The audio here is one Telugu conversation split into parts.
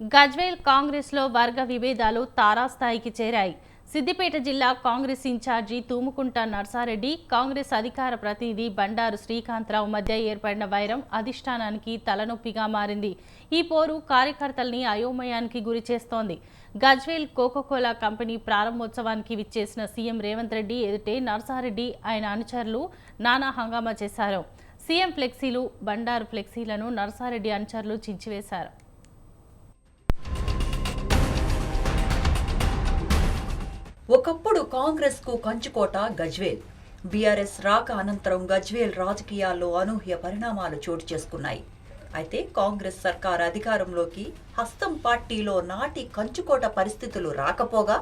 గజ్వేల్ కాంగ్రెస్ లో వర్గ విభేదాలు తారాస్థాయికి చేరాయి. సిద్దిపేట జిల్లా కాంగ్రెస్ ఇన్ఛార్జి తూముకుంట నర్సారెడ్డి, కాంగ్రెస్ అధికార ప్రతినిధి బండారు శ్రీకాంతరావు మధ్య ఏర్పడిన వైరం అధిష్టానానికి తలనొప్పిగా మారింది. ఈ పోరు కార్యకర్తల్ని అయోమయానికి గురి చేస్తోంది. గజ్వేల్ కోకోకోలా కంపెనీ ప్రారంభోత్సవానికి విచ్చేసిన సీఎం రేవంత్ రెడ్డి ఎదుటే నర్సారెడ్డి, ఆయన అనుచరులు నానా హంగామా చేశారు. సీఎం ఫ్లెక్సీలు, బండారు ఫ్లెక్సీలను నర్సారెడ్డి అనుచరులు చించివేశారు. ఒకప్పుడు కాంగ్రెస్ కు కంచుకోట గజ్వేల్. బీఆర్ఎస్ రాక అనంతరం గజ్వేల్ రాజకీయాల్లో అనూహ్య పరిణామాలు చోటు చేసుకున్నాయి. అయితే కాంగ్రెస్ సర్కార్ అధికారంలోకి హస్తం పార్టీలో నాటి కంచుకోట పరిస్థితులు రాకపోగా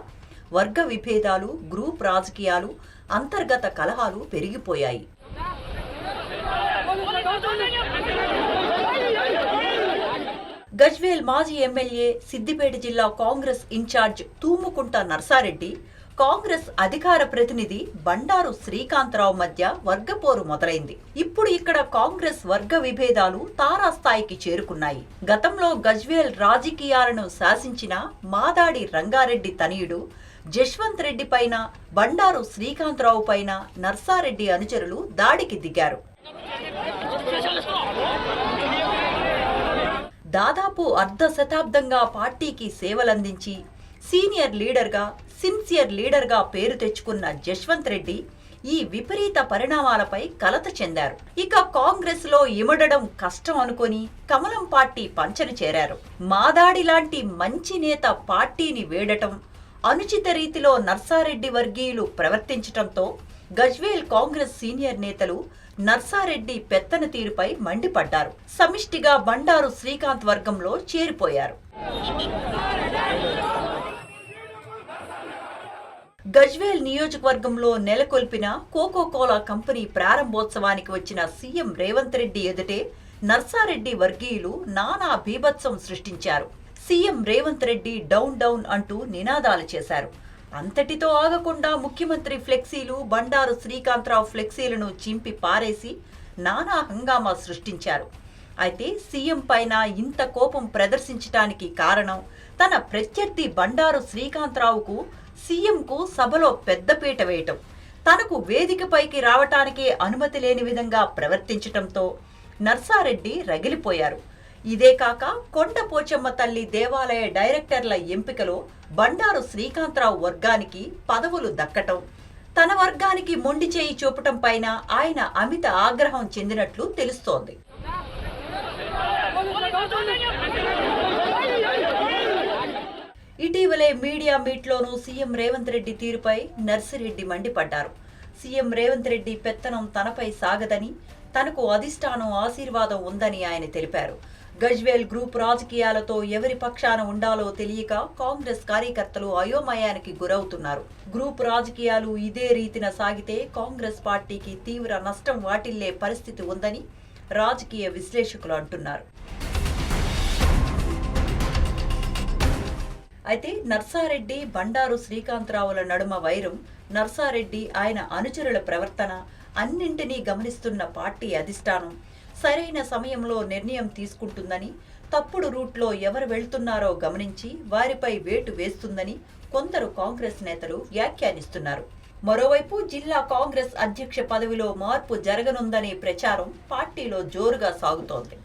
వర్గ విభేదాలు, గ్రూప్ రాజకీయాలు, అంతర్గత కలహాలు పెరిగిపోయాయి. గజ్వేల్ మాజీ ఎమ్మెల్యే, సిద్దిపేట జిల్లా కాంగ్రెస్ ఇన్ఛార్జ్ తూముకుంట నర్సారెడ్డి, కాంగ్రెస్ అధికార ప్రతినిధి బండారు శ్రీకాంతరావు మధ్య వర్గపోరు మొదలైంది. ఇప్పుడు ఇక్కడ కాంగ్రెస్ వర్గ విభేదాలు తారాస్థాయికి చేరుకున్నాయి. గతంలో గజ్వేల్ రాజకీయాలను శాసించిన మాదాడి రంగారెడ్డి తనయుడు జశ్వంత్ రెడ్డి పైన, బండారు శ్రీకాంతరావు పైన నర్సారెడ్డి అనుచరులు దాడికి దిగారు. దాదాపు అర్ధ శతాబ్దంగా పార్టీకి సేవలందించి సీనియర్ లీడర్గా, సిన్సియర్ లీడర్గా పేరు తెచ్చుకున్న జశ్వంత్ రెడ్డి ఈ విపరీత పరిణామాలపై కలత చెందారు. ఇక కాంగ్రెస్ లో ఇమడడం కష్టం అనుకుని కమలం పార్టీ పంచను చేరారు. మాదాడి లాంటి మంచి నేత పార్టీని వేడటం, అనుచిత రీతిలో నర్సారెడ్డి వర్గీయులు ప్రవర్తించటంతో గజ్వేల్ కాంగ్రెస్ సీనియర్ నేతలు నర్సారెడ్డి పెత్తన తీరుపై మండిపడ్డారు. సమిష్టిగా బండారు శ్రీకాంత్ వర్గంలో చేరిపోయారు. గజ్వేల్ నియోజకవర్గంలో నెలకొల్పిన కోకోకోలా కంపెనీ ప్రారంభోత్సవానికి వచ్చిన సీఎం రేవంత్ రెడ్డి ఎదుటే నర్సారెడ్డి వర్గీయులు నానా బీభత్సం సృష్టించారు. CM Revanth Reddy down down అంటూ నినాదాలు చేశారు. అంతటితో ఆగకుండా ముఖ్యమంత్రి ఫ్లెక్సీలు, బండారు శ్రీకాంతరావు ఫ్లెక్సీలను చింపి పారేసి నానా హంగామా సృష్టించారు. అయితే సీఎం పైన ఇంత కోపం ప్రదర్శించటానికి కారణం తన ప్రత్యర్థి బండారు శ్రీకాంతరావుకు సీఎంకు సభలో పెద్దపీట వేయటం, తనకు వేదికపైకి రావటానికే అనుమతి లేని విధంగా ప్రవర్తించటంతో నర్సారెడ్డి రగిలిపోయారు. ఇదే కాక కొండపోచమ్మ తల్లి దేవాలయ డైరెక్టర్ల ఎంపికలో బండారు శ్రీకాంతరావు వర్గానికి పదవులు దక్కటం, తన వర్గానికి మొండి చేయి చూపటం పైన ఆయన అమిత ఆగ్రహం చెందినట్లు తెలుస్తోంది. ఇటీవలే మీడియా మీట్లోనూ సీఎం రేవంత్ రెడ్డి తీరుపై నర్సిరెడ్డి మండిపడ్డారు. సీఎం రేవంత్ రెడ్డి పెత్తనం తనపై సాగదని, తనకు అధిష్టానం ఆశీర్వాదం ఉందని ఆయన తెలిపారు. గజ్వేల్ గ్రూప్ రాజకీయాలతో ఎవరి పక్షాన ఉండాలో తెలియక కాంగ్రెస్ కార్యకర్తలు అయోమయానికి గురవుతున్నారు. గ్రూప్ రాజకీయాలు ఇదే రీతిన సాగితే కాంగ్రెస్ పార్టీకి తీవ్ర నష్టం వాటిల్లే పరిస్థితి ఉందని రాజకీయ విశ్లేషకులు అంటున్నారు. అయితే నర్సారెడ్డి, బండారు శ్రీకాంతరావుల నడుమ వైరం, నర్సారెడ్డి ఆయన అనుచరుల ప్రవర్తన అన్నింటినీ గమనిస్తున్న పార్టీ అధిష్టానం సరైన సమయంలో నిర్ణయం తీసుకుంటుందని, తప్పుడు రూట్లో ఎవరు వెళ్తున్నారో గమనించి వారిపై వేటు వేస్తుందని కొందరు కాంగ్రెస్ నేతలు వ్యాఖ్యానిస్తున్నారు. మరోవైపు జిల్లా కాంగ్రెస్ అధ్యక్ష పదవిలో మార్పు జరగనుందనే ప్రచారం పార్టీలో జోరుగా సాగుతోంది.